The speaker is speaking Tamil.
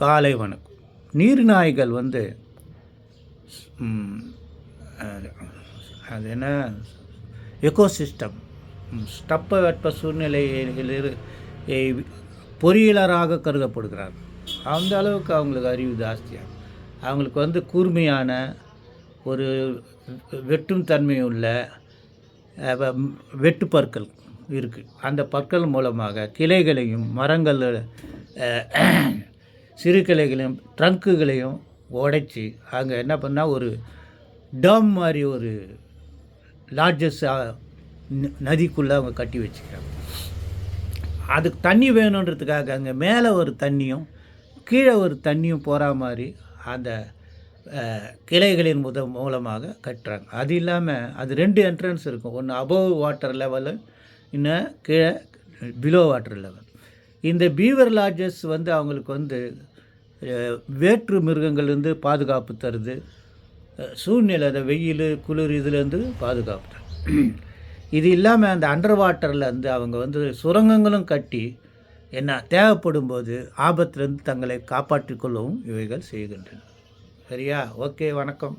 காலை வணக்கம். நீர்நாய்கள் வந்து அது என்ன எக்கோசிஸ்டம் வெட்ப சூழ்நிலையில் பொறியியலராக கருதப்படுகிறார். அந்த அளவுக்கு அவங்களுக்கு அறிவு ஜாஸ்தியாக, அவங்களுக்கு வந்து கூர்மையான ஒரு வெட்டும் தன்மையுள்ள வெட்டு பற்கள் இருக்குது. அந்த பற்கள் மூலமாக கிளைகளையும் மரங்கள் சிறு கிளைகளையும் ட்ரங்க்குகளையும் உடைச்சி அங்கே என்ன பண்ணால் ஒரு டம் மாதிரி ஒரு லார்ஜஸ் நதிக்குள்ளே அவங்க கட்டி வச்சுக்கிறாங்க. அதுக்கு தண்ணி வேணுன்றதுக்காக அங்கே மேலே ஒரு தண்ணியும் கீழே ஒரு தண்ணியும் போகிற மாதிரி அந்த கிளைகளின் மூலமாக கட்டுறாங்க. அது இல்லாமல் அது 2 என்ட்ரன்ஸ் இருக்கும். ஒன்று அபவ் வாட்டர் லெவலு, இன்னும் கீழே பிலோ வாட்டர் லெவல். இந்த பீவர் லாட்ஜஸ் வந்து அவங்களுக்கு வந்து வேற்று மிருகங்கள்லேருந்து பாதுகாப்பு தருது. சூழ்நிலை அந்த வெயில் குளிர் இதுலேருந்து பாதுகாப்பு தருது. இது இல்லாமல் அந்த அண்டர் வாட்டரில் வந்து அவங்க வந்து சுரங்கங்களும் கட்டி என்ன தேவைப்படும் போது ஆபத்திலிருந்து தங்களை காப்பாற்றிக் கொள்ளவும் இவைகள் செய்கின்றன. சரியா? ஓகே, வணக்கம்.